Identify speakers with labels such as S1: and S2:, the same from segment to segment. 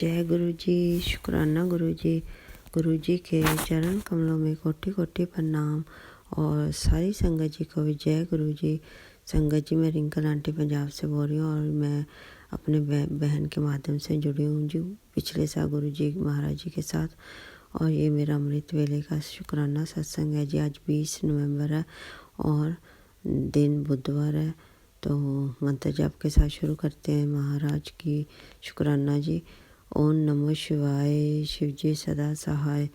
S1: जय गुरु जी। शुक्राना गुरु जी। गुरु जी के चरण कमलों में कोटि कोटि प्रणाम। और सारी संगत जी को भी जय गुरु जी। संगत जी, मैं रिंकल आंटी पंजाब से बोल रही हूँ और मैं अपने बहन के माध्यम से जुड़ी हूँ जी पिछले साल गुरु जी महाराज जी के साथ। और ये मेरा अमृत वेले का शुक्राना सत्संग है जी। आज 20 नवंबर है और दिन बुधवार है। तो मंत्र जाप के साथ शुरू करते हैं। महाराज की शुक्राना जी। ओम नमो शिवाय, शिव जी सदा सहाय।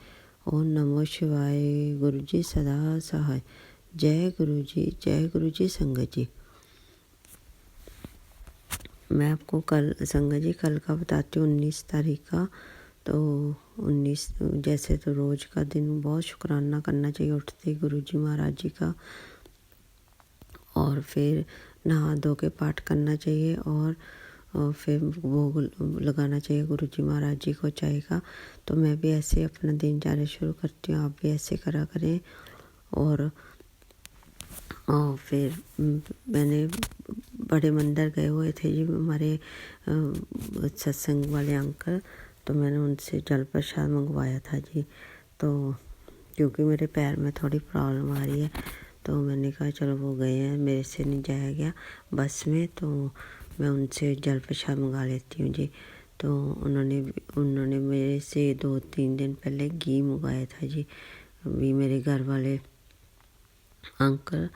S1: ओम नमो शिवाय, गुरु जी सदा सहाय। जय गुरु जी, जय गुरु जी। संगत जी, मैं आपको कल संगत जी कल का बताती हूँ 19 तारीख का। तो 19 जैसे तो रोज़ का दिन बहुत शुक्राना करना चाहिए उठते ही गुरु जी महाराज जी का। और फिर नहा धो के पाठ करना चाहिए और फिर भोग लगाना चाहिए गुरु जी महाराज जी को चाय का। तो मैं भी ऐसे अपना दिनचर्या शुरू करती हूँ, आप भी ऐसे करा करें। और फिर मैंने बड़े मंदिर गए हुए थे जी हमारे सत्संग वाले अंकल। तो मैंने उनसे जल प्रसाद मंगवाया था जी। तो क्योंकि मेरे पैर में थोड़ी प्रॉब्लम आ रही है तो मैंने कहा चलो वो गए हैं, मेरे से नहीं जाया गया बस में, तो मैं उनसे जल प्रसाद मंगा लेती हूँ जी। तो उन्होंने मेरे से 2-3 दिन पहले घी मंगाया था जी। अभी मेरे घर वाले अंकल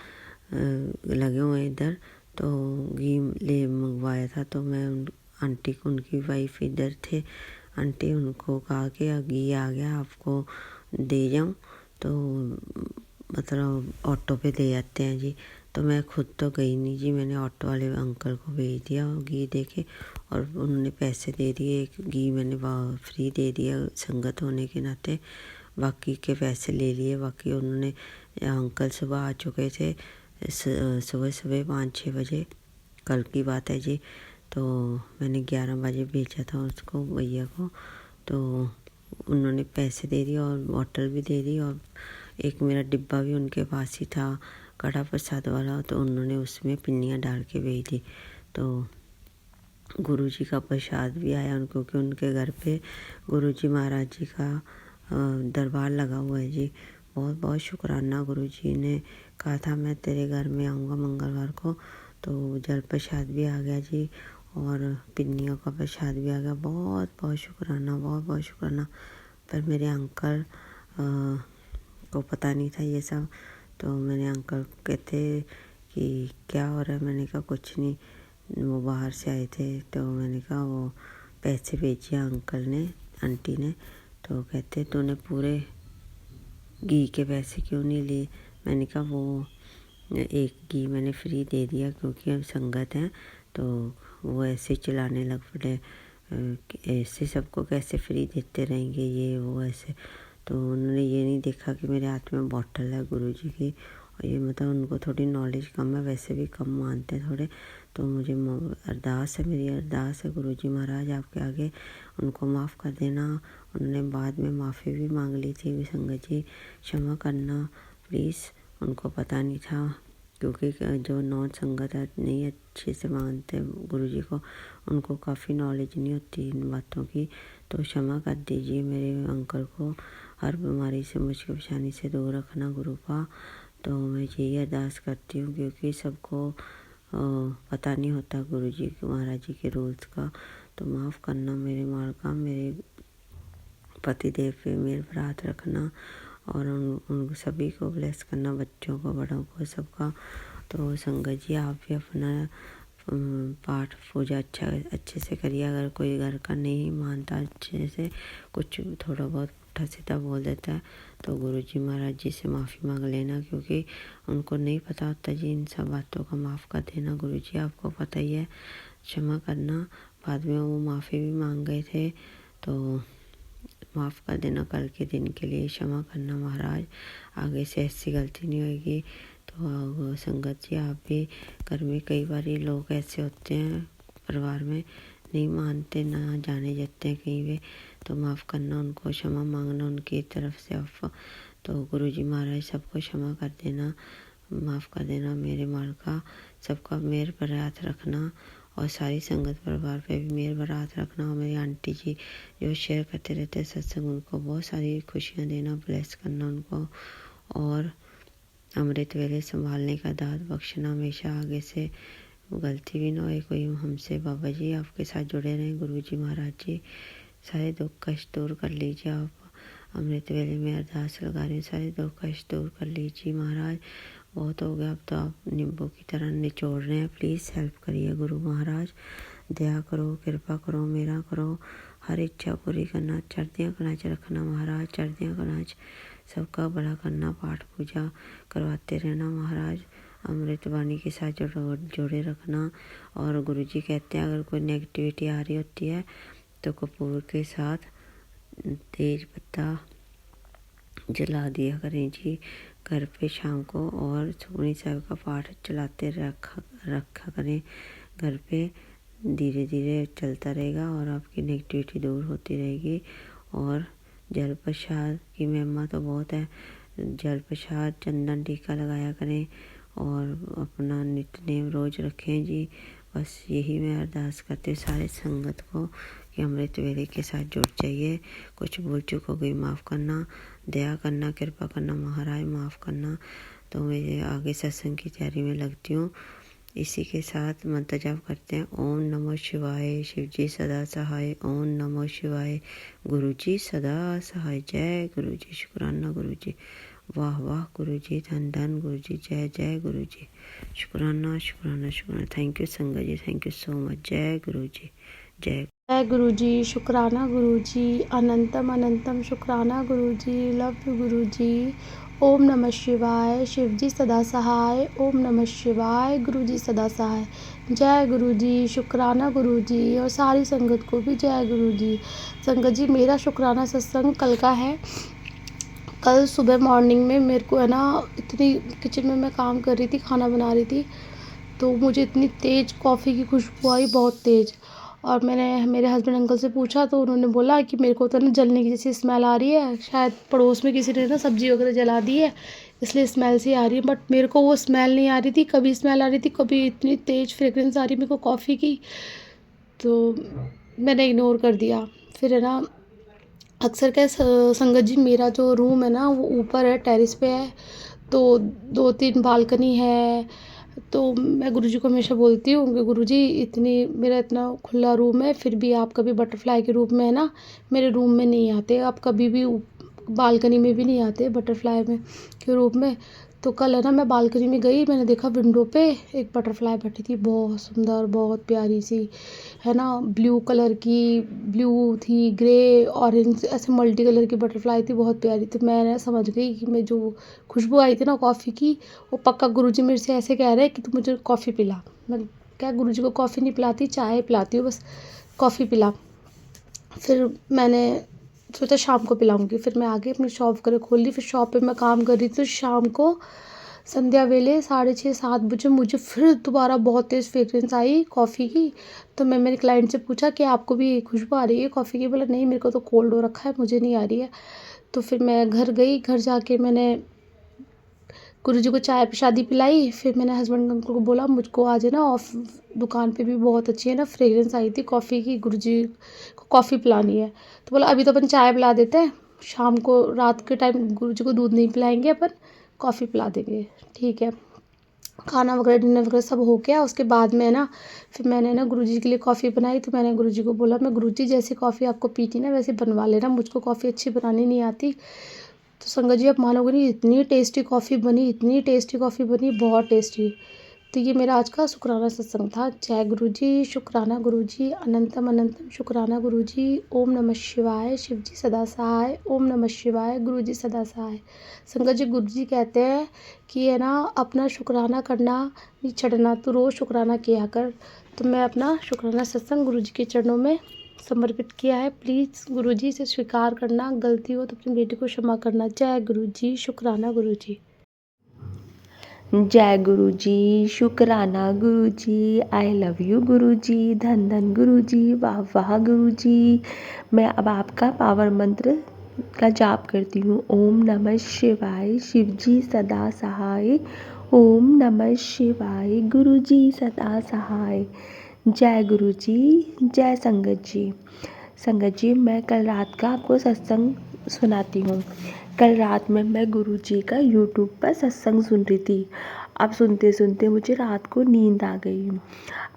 S1: लगे हुए इधर, तो घी ले मंगवाया था। तो मैं आंटी को, उनकी वाइफ इधर थे, आंटी उनको कहा कि घी आ गया आपको दे जाऊँ। तो मतलब ऑटो पे दे जाते हैं जी। तो मैं खुद तो गई नहीं जी, मैंने ऑटो वाले अंकल को भेज दिया घी दे के और उन्होंने पैसे दे दिए। एक घी मैंने फ्री दे दिया संगत होने के नाते, बाकी के पैसे ले लिए। बाकी उन्होंने अंकल सुबह आ चुके थे, सुबह 5-6 बजे कल की बात है जी। तो मैंने 11 बजे भेजा था उसको, भैया को। तो उन्होंने पैसे दे दिए और बॉटल भी दे दी और एक मेरा डिब्बा भी उनके पास ही था कड़ा प्रसाद वाला, तो उन्होंने उसमें पिन्नियाँ डाल के भेज दी। तो गुरु जी का प्रसाद भी आया उनको, क्योंकि उनके घर पे गुरु जी महाराज जी का दरबार लगा हुआ है जी। बहुत बहुत शुक्राना। गुरु जी ने कहा था मैं तेरे घर में आऊँगा मंगलवार को। तो जल प्रसाद भी आ गया जी और पिन्नियों का प्रसाद भी आ गया। बहुत बहुत शुक्राना, बहुत बहुत शुक्राना। पर मेरे अंकल को पता नहीं था ये सब। तो मैंने अंकल कहते कि क्या हो रहा है, मैंने कहा कुछ नहीं, वो बाहर से आए थे। तो मैंने कहा वो पैसे भेजिए अंकल ने, आंटी ने। तो कहते तूने पूरे घी के पैसे क्यों नहीं लिए। मैंने कहा वो एक घी मैंने फ्री दे दिया क्योंकि हम संगत हैं। तो वो ऐसे चिल्लाने लग पड़े, ऐसे सबको कैसे फ्री देते रहेंगे ये वो ऐसे। तो उन्होंने ये नहीं देखा कि मेरे हाथ में बॉटल है गुरु जी की। और ये मतलब उनको थोड़ी नॉलेज कम है, वैसे भी कम मानते हैं थोड़े। तो मुझे अरदास है, मेरी अरदास है गुरु जी महाराज आपके आगे, उनको माफ़ कर देना। उन्होंने बाद में माफ़ी भी मांग ली थी, संगत जी क्षमा करना प्लीज़, उनको पता नहीं था। क्योंकि जो नॉन संगत है नहीं अच्छे से मानते गुरु जी को, उनको काफ़ी नॉलेज नहीं होती इन बातों की। तो क्षमा कर दीजिए मेरे अंकल को, हर बीमारी से मुश्किल परेशानी से दूर रखना गुरु का। तो मैं यही अरदास करती हूँ क्योंकि सबको पता नहीं होता गुरु जी महाराज जी के रूल्स का। तो माफ़ करना मेरे माल का, मेरे पतिदेव पे मेरे पर हाथ रखना और उन सभी को ब्लेस करना, बच्चों को बड़ों को सबका। तो संगत जी आप भी अपना पाठ पूजा अच्छे से करिए। अगर कोई घर का नहीं मानता अच्छे से, कुछ थोड़ा बहुत पुट्ठा सीधा बोल देता है, तो गुरु जी महाराज जी से माफ़ी मांग लेना, क्योंकि उनको नहीं पता होता जी इन सब बातों का। माफ़ कर देना गुरु जी, आपको पता ही है, क्षमा करना। बाद में वो माफ़ी भी मांग गए थे, तो माफ़ कर देना, कल के दिन के लिए क्षमा करना महाराज, आगे से ऐसी गलती नहीं होगी। तो संगत जी आप भी घर में कई बार ये लोग ऐसे होते हैं परिवार में, नहीं मानते ना जाने जाते हैं कहीं पे, तो माफ़ करना, उनको क्षमा मांगना उनकी तरफ से आप। तो गुरु जी महाराज सबको क्षमा कर देना, माफ़ कर देना मेरे माल का, सबका मेरे पर हाथ रखना और सारी संगत परिवार पे भी मेहर बरात रखना। और मेरी आंटी जी जो शेयर करते रहते हैं सत्संग, उनको बहुत सारी खुशियाँ देना, ब्लेस करना उनको। और अमृत वेले संभालने का दाद बख्शना, हमेशा आगे से गलती भी ना होए कोई हमसे। बाबा जी आपके साथ जुड़े रहें, गुरु जी महाराज जी सारे दुख कष्ट दूर कर लीजिए। आप अमृत वेले में अरदास लगा रहे हैं, सारे दुख कष्ट दूर कर लीजिए महाराज। बहुत हो गया, अब तो आप नींबू की तरह निचोड़ रहे हैं, प्लीज़ हेल्प करिए गुरु महाराज। दया करो, कृपा करो, मेरा करो, हर इच्छा पूरी करना, चढ़दियाँ कनाच रखना महाराज, चढ़दियाँ कनाच सबका भला करना, पाठ पूजा करवाते रहना महाराज, अमृत वाणी के साथ जोड़े रखना। और गुरुजी कहते हैं अगर कोई नेगेटिविटी आ रही होती है तो कपूर के साथ तेज पत्ता जला दिया करें जी घर पे शाम को। और सुखमनी साहिब का पाठ चलाते रखा करें घर पे, धीरे धीरे चलता रहेगा और आपकी नेगेटिविटी दूर होती रहेगी। और जल प्रसाद की महिमा तो बहुत है, जल प्रसाद चंदन टीका लगाया करें और अपना नित्यनेम रोज रखें जी। बस यही मैं अरदास करती सारे संगत को कि अमृत वेले के साथ जुड़ जाइए। कुछ भूल चूक हो गई माफ़ करना, दया करना, कृपा करना महाराज, माफ़ करना। तो मैं आगे सत्संग की तैयारी में लगती हूँ। इसी के साथ मंत्र जाप करते हैं, ओम नमः शिवाय, शिव जी सदा सहाय, ओम नमः शिवाय, गुरु जी सदा सहाय, जय गुरु जी, शुक्राना गुरु जी, वाह वाह गुरु जी, धन धन गुरु जी, जय जय गुरु जी, शुक्राना शुक्राना शुक्राना। थैंक यू संगत जी, थैंक यू सो मच, जय गुरु जी, जय
S2: गुरु जी, शुक्राना गुरु जी, अनंतम अनंतम शुक्राना गुरु जी, लव यू गुरु जी। ओम नमः शिवाय, शिव जी सदा सहाय, ओम नमः शिवाय, गुरु जी सदा सहाय, जय गुरु जी, शुक्राना गुरु जी। और सारी संगत को भी जय गुरु जी। संगत जी मेरा शुक्राना सत्संग कल का है। कल सुबह मॉर्निंग में मेरे को है ना, इतनी किचन में मैं काम कर रही थी, खाना बना रही थी, तो मुझे इतनी तेज़ कॉफ़ी की खुशबू आई, बहुत तेज़। और मैंने मेरे हस्बैंड अंकल से पूछा तो उन्होंने बोला कि मेरे को तो ना जलने की जैसी स्मेल आ रही है, शायद पड़ोस में किसी ने ना सब्ज़ी वगैरह जला दी है, इसलिए स्मेल सी आ रही है। बट मेरे को वो स्मेल नहीं आ रही थी, कभी स्मेल आ रही थी, कभी इतनी तेज़ फ्रेगरेंस आ रही मेरे को कॉफ़ी की, तो मैंने इग्नोर कर दिया। फिर है ना, अक्सर क्या संगत जी, मेरा जो रूम है ना वो ऊपर है, टेरेस पे है, तो 2-3 बालकनी है। तो मैं गुरुजी को हमेशा बोलती हूँ कि गुरुजी मेरा इतना खुला रूम है, फिर भी आप कभी बटरफ्लाई के रूप में है ना मेरे रूम में नहीं आते, आप कभी भी बालकनी में भी नहीं आते बटरफ्लाई में के रूप में। तो कल है ना मैं बालकनी में गई, मैंने देखा विंडो पे एक बटरफ्लाई बैठी थी, बहुत सुंदर, बहुत प्यारी सी, है ना, ब्लू कलर की, ब्लू थी, ग्रे, ऑरेंज, ऐसे मल्टी कलर की बटरफ्लाई थी, बहुत प्यारी। तो मैं समझ गई कि मैं जो खुशबू आई थी ना कॉफ़ी की, वो पक्का गुरुजी मेरे से ऐसे कह रहे हैं कि तू मुझे कॉफ़ी पिला। मैं क्या गुरुजी को कॉफ़ी नहीं पिलाती, चाय पिलाती हूँ बस, कॉफ़ी पिला। फिर मैंने सोचा शाम को पिलाऊंगी। फिर मैं आगे अपनी शॉप वगैरह खोल ली, फिर शॉप पे मैं काम कर रही थी। तो शाम को संध्या वेले 6:30-7 बजे मुझे फिर दोबारा बहुत तेज़ फ्रेग्रेंस आई कॉफ़ी की। तो मैं मेरे क्लाइंट से पूछा कि आपको भी खुशबू आ रही है कॉफ़ी की? बोला नहीं, मेरे को तो कोल्ड हो रखा है, मुझे नहीं आ रही है। तो फिर मैं घर गई, घर जाके मैंने गुरुजी को चाय प्रसादी पिलाई। फिर मैंने हस्बैंड अंकल को बोला मुझको आज है ना ऑफ दुकान पे भी बहुत अच्छी है ना फ्रेग्रेंस आई थी कॉफ़ी की, गुरुजी को कॉफ़ी पिलानी है। तो बोला अभी तो अपन चाय पिला देते हैं, शाम को रात के टाइम गुरुजी को दूध नहीं पिलाएंगे, अपन कॉफ़ी पिला देंगे। ठीक है। खाना वगैरह डिनर वगैरह सब हो गया, उसके बाद में ना फिर मैंने ना गुरुजी के लिए कॉफ़ी बनाई। तो मैंने गुरुजी को बोला मैं गुरुजी जैसी कॉफ़ी आपको पीती ना वैसे बनवा लेना, मुझको कॉफ़ी अच्छी बनानी नहीं आती। तो संगत जी आप मानोगे नहीं, इतनी टेस्टी कॉफ़ी बनी, इतनी टेस्टी कॉफ़ी बनी, बहुत टेस्टी। तो ये मेरा आज का शुक्राना सत्संग था। जय गुरु जी, शुक्राना गुरु जी, अनंतम अनंतम शुक्राना गुरु जी। ओम नमः शिवाय, शिव जी सदा सहाय, ओम नमः शिवाय, गुरु जी सदा सहाय। संगत जी गुरु जी कहते हैं कि है ना अपना शुक्राना करना नहीं छड़ना, तो रोज़ शुक्राना किया कर। तो मैं अपना शुक्राना सत्संग गुरु जी के चरणों में समर्पित किया है। प्लीज़ गुरुजी से स्वीकार करना, गलती हो तो अपनी बेटी को क्षमा करना। जय गुरुजी, शुक्राना गुरुजी।
S3: जय गुरु जी, शुक्राना गुरु जी, आई लव यू गुरु जी, धन धन गुरु जी, वाह वाह गुरु जी। मैं अब आपका पावर मंत्र का जाप करती हूँ। ओम नमः शिवाय, शिव जी सदा सहाय, ओम नमः शिवाय, गुरु जी सदा सहाय, जय गुरु जी, जय संगत जी। संगत जी, मैं कल रात का आपको सत्संग सुनाती हूँ। कल रात में मैं गुरु जी का यूट्यूब पर सत्संग सुन रही थी। अब सुनते सुनते मुझे रात को नींद आ गई।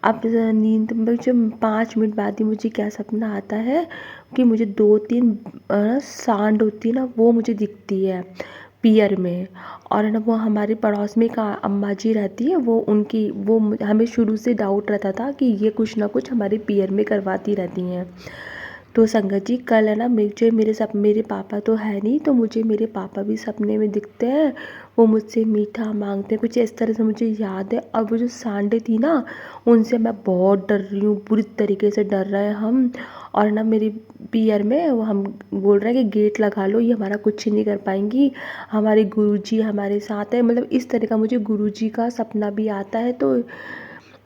S3: अब नींद में जो 5 मिनट बाद ही मुझे क्या सपना आता है कि मुझे 2-3 सांड होती है ना, वो मुझे दिखती है पियर में। और है ना, वो हमारे पड़ोस में एक अम्मा जी रहती है, वो हमें शुरू से डाउट रहता था कि ये कुछ ना कुछ हमारे पियर में करवाती रहती हैं। तो संगत जी, कल है ना, मेरे पापा तो है नहीं, तो मुझे मेरे पापा भी सपने में दिखते हैं। वो मुझसे मीठा मांगते हैं, कुछ इस तरह से मुझे याद है। और वो जो सांडे थी ना, उनसे मैं बहुत डर रही हूँ, बुरी तरीके से डर रहे हैं हम। और ना, मेरी पियर में वो हम बोल रहे हैं कि गेट लगा लो, ये हमारा कुछ नहीं कर पाएंगी, हमारे गुरुजी हमारे साथ है। मतलब इस तरह का मुझे गुरुजी का सपना भी आता है। तो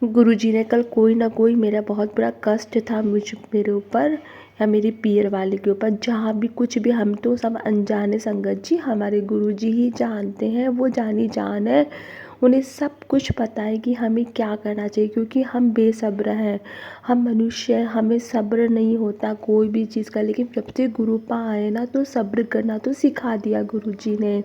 S3: गुरुजी ने कल कोई ना कोई मेरा बहुत बड़ा कष्ट था मेरे ऊपर या मेरी पियर वाले के ऊपर, जहाँ भी कुछ भी, हम तो सब अनजाने संगत जी, हमारे गुरुजी ही जानते हैं, वो जानी जान है, उन्हें सब कुछ पता है कि हमें क्या करना चाहिए, क्योंकि हम बेसब्र हैं, हम मनुष्य हैं, हमें सब्र नहीं होता कोई भी चीज़ का। लेकिन जब से गुरु पा आए ना, तो सब्र करना तो सिखा दिया गुरुजी ने।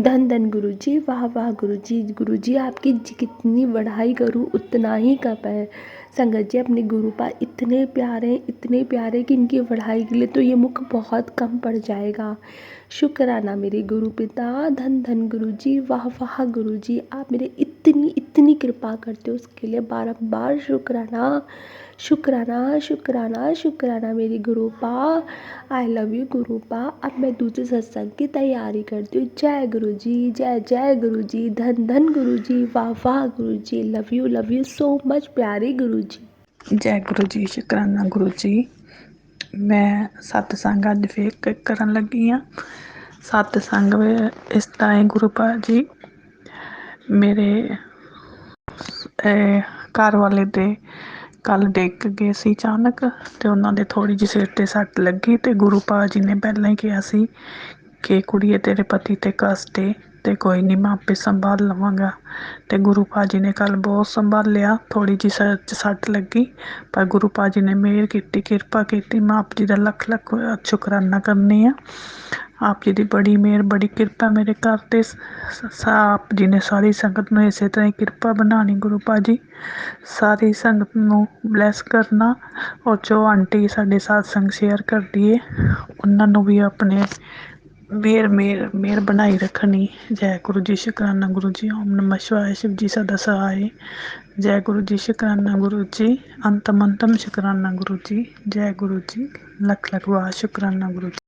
S3: धन धन गुरुजी, वाह वाह गुरुजी। गुरुजी आपकी कितनी बढ़ाई करूँ उतना ही कम है। संगत जी, अपने गुरु पा इतने प्यारे कि इनकी बढ़ाई के लिए तो ये मुख बहुत कम पड़ जाएगा। शुक्राना मेरे गुरु पिता, धन धन गुरुजी, वाह वाह गुरुजी। आप मेरे इतनी कृपा करते हो, उसके लिए बारंबार शुक्राना शुक्राना शुक्राना शुक्राना मेरी गुरुपा। I love you गुरुपा। अब मैं दूसरे सत्संग की तैयारी करती हूँ। जय गुरु जी, जय जय गुरु जी, धन धन गुरु जी, वाह वाह गुरु जी। लव यू सो मच प्यारे गुरु जी।
S4: जय गुरु जी, शुकराना गुरु जी। मैं सतसंग अज फिर करन लगी हाँ। सतसंग इस तरह है, गुरु जी मेरे घर वाले दे कल डिग गए सी अचानक, तो उन्होंने थोड़ी जी सिर ते सट लगी, तो गुरु जी ने पहले ही कहा सी कि कुड़िए तेरे पति ते कष्ट है, तो कोई नहीं मैं आपे संभाल लवांगा। तो गुरु जी ने कल बहुत संभालिया, थोड़ी जी सिर च सट लगी, पर गुरु जी ने मेहर की, कृपा की। मैं आप जी का लख लख शुकराना करनी है। आप जी की बड़ी मेहर बड़ी कृपा मेरे घर ते। आप जी ने सारी संगत में इस तरह कृपा बनानी। गुरु जी सारी संगत नूं ब्लैस करना, और जो आंटी साडे सत्संग शेयर करती है उन्होंने भी अपने मेहर बनाई रखनी। जय गुरु जी, शुकराना गुरु जी। ओम नमः शिवाय, शिव जी सदा सहाय। जय गुरु जी, शुकराना गुरु जी। अंतम अंतम शुकराना गुरु जी। जय गुरु जी, लख लख वाह शुकराना गुरु जी।